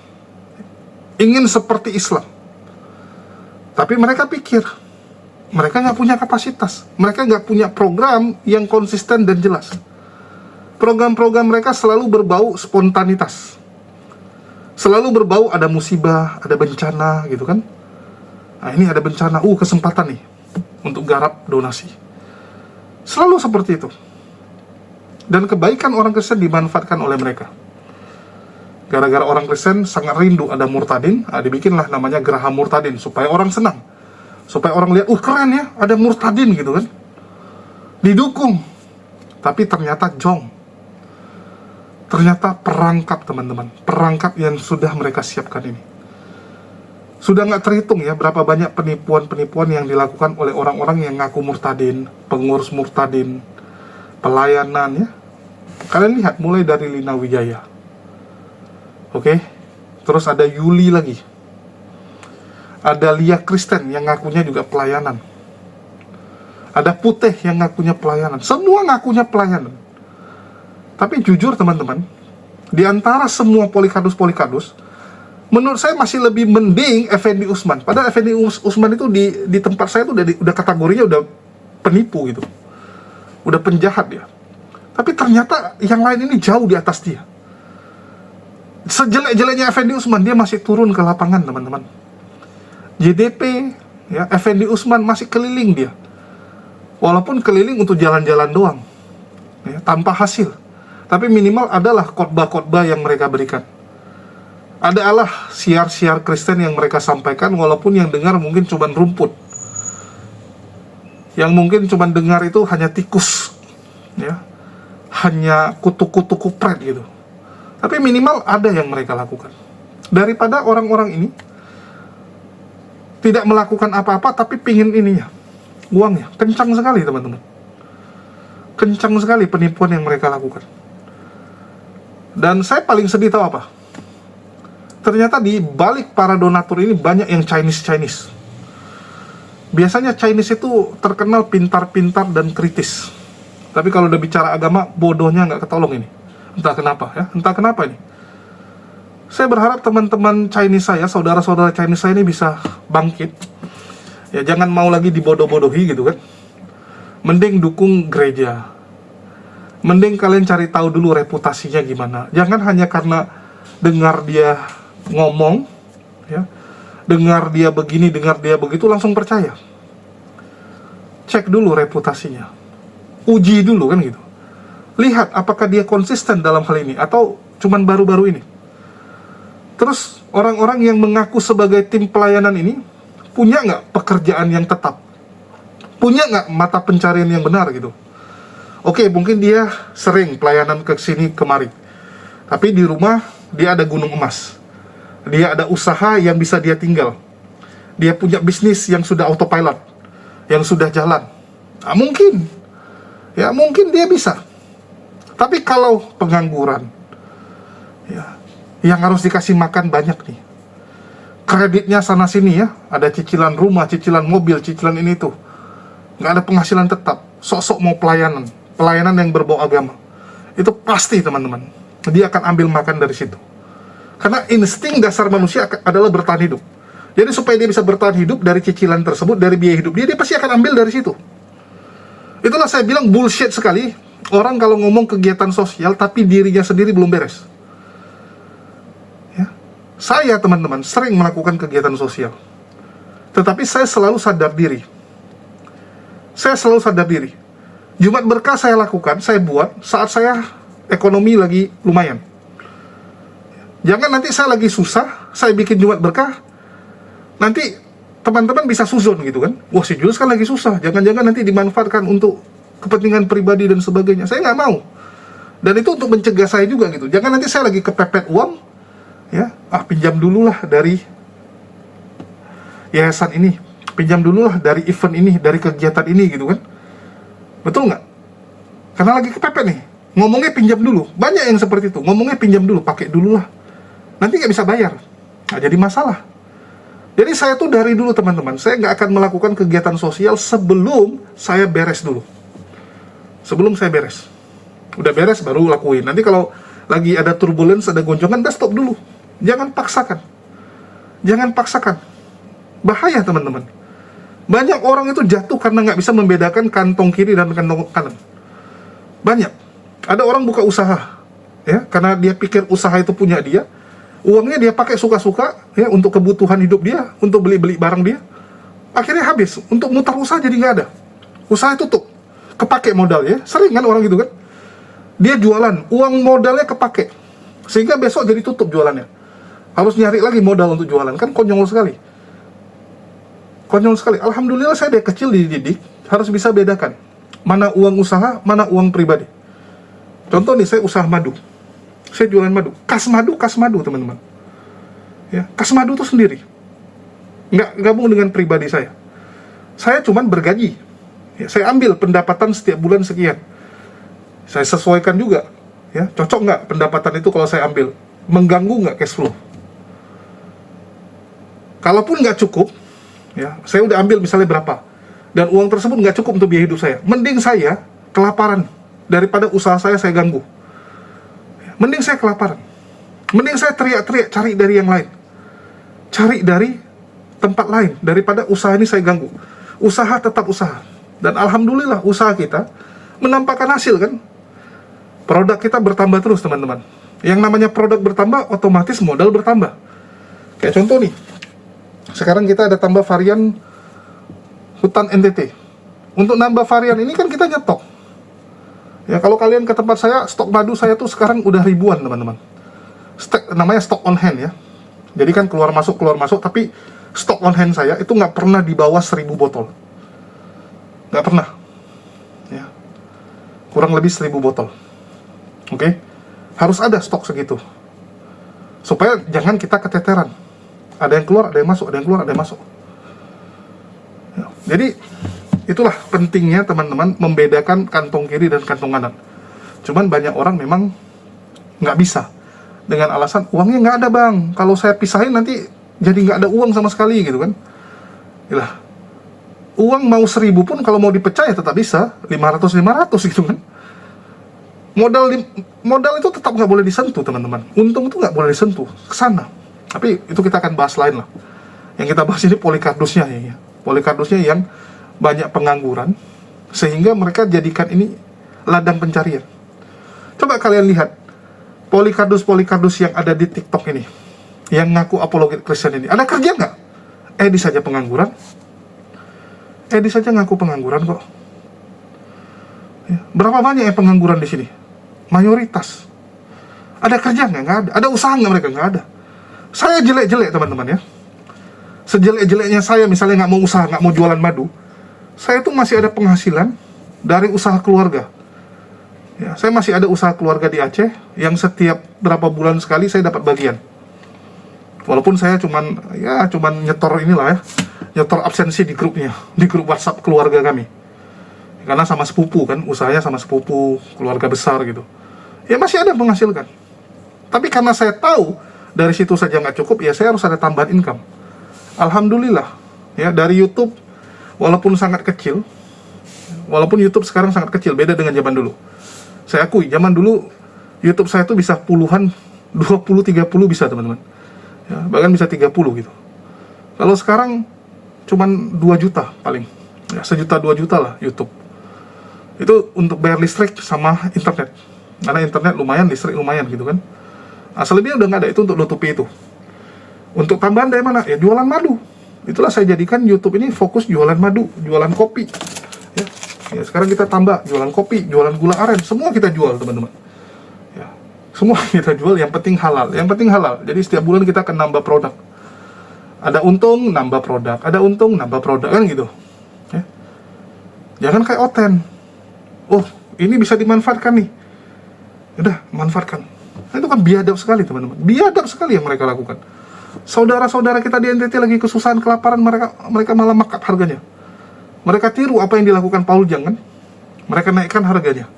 Ingin seperti Islam. Tapi mereka pikir, mereka nggak punya kapasitas. Mereka nggak punya program yang konsisten dan jelas. Program-program mereka selalu berbau spontanitas. Selalu berbau ada musibah, ada bencana gitu kan. Nah ini ada bencana, kesempatan nih untuk garap donasi. Selalu seperti itu. Dan kebaikan orang Kristen dimanfaatkan oleh mereka. Gara-gara orang Kristen sangat rindu ada murtadin, dibikinlah namanya Geraha Murtadin supaya orang senang. Supaya orang lihat, keren ya, ada murtadin gitu kan. Didukung. Tapi ternyata jong. Ternyata perangkap teman-teman, perangkap yang sudah mereka siapkan ini. Sudah nggak terhitung ya berapa banyak penipuan-penipuan yang dilakukan oleh orang-orang yang ngaku murtadin, pengurus murtadin, pelayanan ya. Kalian lihat mulai dari Lina Wijaya. Oke, terus ada Yuli lagi. Ada Lia Kristen yang ngakunya juga pelayanan. Ada Putih yang ngakunya pelayanan. Semua ngakunya pelayanan. Tapi jujur teman-teman, di antara semua Polikardus, menurut saya masih lebih mending Effendi Usman. Padahal Effendi Usman itu di tempat saya itu udah kategorinya udah penipu gitu. Udah penjahat dia. Tapi ternyata yang lain ini jauh di atas dia. Sejelek-jeleknya Effendi Usman, dia masih turun ke lapangan teman-teman. JDP, ya, Effendi Usman masih keliling dia. Walaupun keliling untuk jalan-jalan doang, ya, tanpa hasil. Tapi minimal adalah khotbah-khotbah yang mereka berikan. Adalah siar-siar Kristen yang mereka sampaikan, walaupun yang dengar mungkin cuma rumput. Yang mungkin cuma dengar itu hanya tikus, ya, hanya kutu-kutu kupret gitu. Tapi minimal ada yang mereka lakukan. Daripada orang-orang ini tidak melakukan apa-apa tapi pingin ininya, uangnya. Kencang sekali teman-teman. Kencang sekali penipuan yang mereka lakukan. Dan saya paling sedih tahu apa? Ternyata di balik para donatur ini banyak yang Chinese. Biasanya Chinese itu terkenal pintar-pintar dan kritis. Tapi kalau udah bicara agama, bodohnya nggak ketolong ini. Entah kenapa ya, entah kenapa ini. Saya berharap teman-teman Chinese saya, saudara-saudara Chinese saya ini bisa bangkit. Ya, jangan mau lagi dibodoh-bodohi gitu kan. Mending dukung gereja. Mending kalian cari tahu dulu reputasinya gimana. Jangan hanya karena dengar dia ngomong, ya, dengar dia begini, dengar dia begitu, langsung percaya. Cek dulu reputasinya. Uji dulu kan gitu. Lihat apakah dia konsisten dalam hal ini atau cuman baru-baru ini. Terus orang-orang yang mengaku sebagai tim pelayanan ini punya nggak pekerjaan yang tetap? Punya nggak mata pencarian yang benar gitu? Oke, mungkin dia sering pelayanan ke sini kemari, tapi di rumah dia ada gunung emas. Dia ada usaha yang bisa dia tinggal. Dia punya bisnis yang sudah autopilot, yang sudah jalan. Nah, mungkin, ya mungkin dia bisa. Tapi kalau pengangguran, ya, yang harus dikasih makan banyak nih. Kreditnya sana sini ya, ada cicilan rumah, cicilan mobil, cicilan ini tuh. Nggak ada penghasilan tetap, sok-sok mau pelayanan yang berbau agama. Itu pasti teman-teman, dia akan ambil makan dari situ. Karena insting dasar manusia adalah bertahan hidup. Jadi supaya dia bisa bertahan hidup dari cicilan tersebut, dari biaya hidup dia pasti akan ambil dari situ. Itulah saya bilang bullshit sekali orang kalau ngomong kegiatan sosial tapi dirinya sendiri belum beres. Ya. Saya teman-teman sering melakukan kegiatan sosial, tetapi saya selalu sadar diri. Jumat Berkah saya lakukan, saya buat saat saya ekonomi lagi lumayan. Jangan nanti saya lagi susah, saya bikin Jumat Berkah, nanti teman-teman bisa suzon gitu kan. Wah, si Julius kan lagi susah, jangan-jangan nanti dimanfaatkan untuk kepentingan pribadi dan sebagainya. Saya nggak mau. Dan itu untuk mencegah saya juga gitu. Jangan nanti saya lagi kepepet uang, ya, pinjam dulu lah dari yayasan ini, pinjam dulu lah dari event ini, dari kegiatan ini gitu kan. Betul nggak? Karena lagi kepepet nih, ngomongnya pinjam dulu. Banyak yang seperti itu, ngomongnya pinjam dulu, pakai dulu lah. Nanti nggak bisa bayar, nggak jadi masalah. Jadi saya tuh dari dulu teman-teman, saya nggak akan melakukan kegiatan sosial sebelum saya beres dulu. Sebelum saya beres. Udah beres baru lakuin. Nanti kalau lagi ada turbulence, ada gonjongan, udah stop dulu. Jangan paksakan. Bahaya teman-teman. Banyak orang itu jatuh karena nggak bisa membedakan kantong kiri dan kantong kanan. Banyak. Ada orang buka usaha, ya, karena dia pikir usaha itu punya dia. Uangnya dia pakai suka-suka, ya, untuk kebutuhan hidup dia, untuk beli-beli barang dia. Akhirnya habis, untuk mutar usaha jadi nggak ada. Usaha tutup, kepake modalnya. Sering kan orang gitu kan? Dia jualan, uang modalnya kepake, sehingga besok jadi tutup jualannya. Harus nyari lagi modal untuk jualan, kan konyol sekali. Alhamdulillah saya dari kecil dididik harus bisa bedakan mana uang usaha, mana uang pribadi. Contoh nih, saya usaha madu. Saya jualan madu, kas madu teman-teman. Ya, kas madu itu sendiri, nggak gabung dengan pribadi saya. Saya cuman bergaji. Ya, saya ambil pendapatan setiap bulan sekian. Saya sesuaikan juga. Ya, cocok nggak pendapatan itu kalau saya ambil? Mengganggu nggak cash flow? Kalaupun nggak cukup, ya, saya udah ambil misalnya berapa, dan uang tersebut nggak cukup untuk biaya hidup saya. Mending saya kelaparan daripada usaha saya ganggu. Mending saya kelaparan. Mending saya teriak-teriak cari dari yang lain. Cari dari tempat lain daripada usaha ini saya ganggu. Usaha tetap usaha. Dan alhamdulillah usaha kita menampakkan hasil kan. Produk kita bertambah terus teman-teman. Yang namanya produk bertambah, otomatis modal bertambah. Kayak contoh nih, Sekarang kita ada tambah varian hutan NTT. Untuk nambah varian ini kan kita nyetok. Ya, kalau kalian ke tempat saya, stok madu saya tuh sekarang udah ribuan, teman-teman. Namanya stock on hand ya. Jadi kan keluar masuk, tapi stok on hand saya itu nggak pernah di bawah 1000 botol. Nggak pernah. Ya. Kurang lebih 1000 botol. Oke? Harus ada stok segitu. Supaya jangan kita keteteran. Ada yang keluar, ada yang masuk, ada yang keluar, ada yang masuk. Ya. Jadi, itulah pentingnya teman-teman membedakan kantong kiri dan kantong kanan. Cuman banyak orang memang nggak bisa. Dengan alasan, uangnya nggak ada bang. Kalau saya pisahin nanti jadi nggak ada uang sama sekali gitu kan. Yalah. Uang mau 1000 pun kalau mau dipecah ya tetap bisa. 500 gitu kan. Modal itu tetap nggak boleh disentuh teman-teman. Untung itu nggak boleh disentuh. Kesana. Tapi itu kita akan bahas lain lah. Yang kita bahas ini polikardusnya ya. Polikardusnya yang banyak pengangguran. Sehingga mereka jadikan ini ladang pencarian. Coba kalian lihat. Polikardus yang ada di TikTok ini, yang ngaku apologet Kristen ini, ada kerja nggak? Edi saja pengangguran. Edi saja ngaku pengangguran kok. Ya, berapa banyak yang pengangguran di sini? Mayoritas. Ada kerja nggak? Nggak ada. Ada usaha nggak mereka? Nggak ada. Saya jelek-jelek teman-teman ya. Sejelek-jeleknya saya misalnya nggak mau usaha, nggak mau jualan madu, saya tuh masih ada penghasilan dari usaha keluarga. Ya, saya masih ada usaha keluarga di Aceh yang setiap berapa bulan sekali saya dapat bagian. Walaupun saya cuman nyetor inilah ya, nyetor absensi di grupnya, di grup WhatsApp keluarga kami. Karena sama sepupu kan, usahanya sama sepupu, keluarga besar gitu. Ya masih ada menghasilkan. Tapi karena saya tahu dari situ saja nggak cukup, ya saya harus ada tambahan income. Alhamdulillah, ya dari YouTube walaupun sangat kecil, walaupun YouTube sekarang sangat kecil, beda dengan zaman dulu. Saya akui, zaman dulu YouTube saya tuh bisa puluhan, 20-30 bisa teman-teman. Ya, bahkan bisa 30 gitu. Kalau sekarang cuman 2 juta paling. Ya, 1 juta 2 juta lah YouTube. Itu untuk bayar listrik sama internet. Karena internet lumayan, listrik lumayan gitu kan. Nah, selebihnya udah nggak ada, itu untuk nutupi itu. Untuk tambahan dari mana? Ya jualan madu. Itulah saya jadikan YouTube ini fokus jualan madu, jualan kopi. Ya, sekarang kita tambah jualan kopi, jualan gula aren, semua kita jual teman-teman. Ya, semua kita jual, yang penting halal. Yang penting halal. Jadi setiap bulan kita akan nambah produk. Ada untung, nambah produk. Ada untung, nambah produk kan gitu. Ya. Jangan kayak Oten. Oh, ini bisa dimanfaatkan nih. Udah, manfaatkan. Nah, itu kan biadab sekali teman-teman. Biadab sekali yang mereka lakukan. Saudara-saudara kita di NTT lagi kesusahan, kelaparan, mereka malah markup harganya. Mereka tiru apa yang dilakukan Paul Jang kan? Mereka naikkan harganya.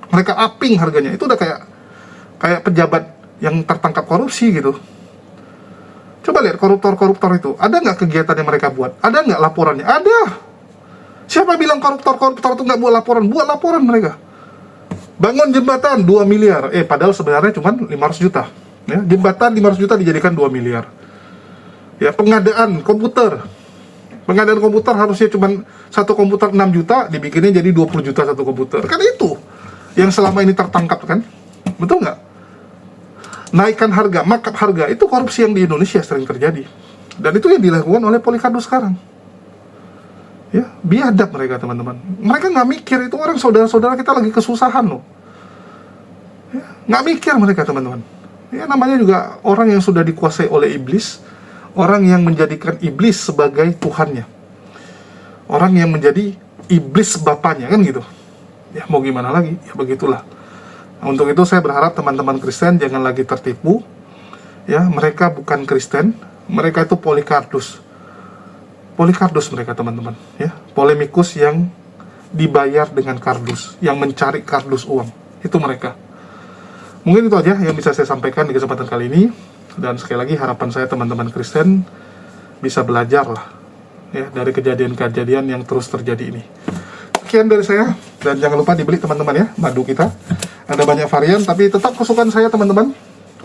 Mereka upping harganya. Itu udah kayak pejabat yang tertangkap korupsi gitu. Coba lihat koruptor-koruptor itu. Ada nggak kegiatan yang mereka buat? Ada nggak laporannya? Ada. Siapa bilang koruptor-koruptor itu nggak buat laporan? Buat laporan mereka. Bangun jembatan 2 miliar. Padahal sebenarnya cuma 500 juta. Ya, jembatan 500 juta dijadikan 2 miliar. Ya, pengadaan komputer. Pengadaan komputer harusnya cuma satu komputer 6 juta, dibikinnya jadi 20 juta satu komputer. Kan itu yang selama ini tertangkap kan? Betul nggak? Naikkan harga, markup harga, itu korupsi yang di Indonesia sering terjadi. Dan itu yang dilakukan oleh Polikardus sekarang. Ya, biadab mereka teman-teman. Mereka nggak mikir, itu orang saudara-saudara kita lagi kesusahan loh. Ya, nggak mikir mereka teman-teman. Ya, namanya juga orang yang sudah dikuasai oleh iblis. Orang yang menjadikan iblis sebagai Tuhannya. Orang yang menjadi iblis bapaknya, kan gitu. Ya, mau gimana lagi? Ya, begitulah. Nah, untuk itu saya berharap teman-teman Kristen jangan lagi tertipu. Ya, mereka bukan Kristen. Mereka itu Polikardus. Polikardus mereka teman-teman. Ya, polemikus yang dibayar dengan kardus. Yang mencari kardus uang. Itu mereka. Mungkin itu aja yang bisa saya sampaikan di kesempatan kali ini. Dan sekali lagi harapan saya teman-teman Kristen bisa belajar lah ya dari kejadian-kejadian yang terus terjadi ini. Sekian dari saya, dan jangan lupa dibeli teman-teman ya madu kita. Ada banyak varian, tapi tetap kesukaan saya teman-teman,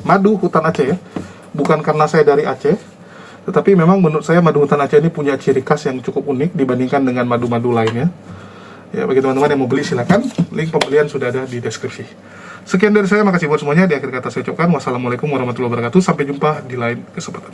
madu hutan Aceh ya. Bukan karena saya dari Aceh, tetapi memang menurut saya madu hutan Aceh ini punya ciri khas yang cukup unik dibandingkan dengan madu-madu lainnya. Ya, bagi teman-teman yang mau beli silakan, link pembelian sudah ada di deskripsi. Sekian dari saya, makasih buat semuanya. Di akhir kata saya ucapkan wassalamualaikum warahmatullahi wabarakatuh. Sampai jumpa di lain kesempatan.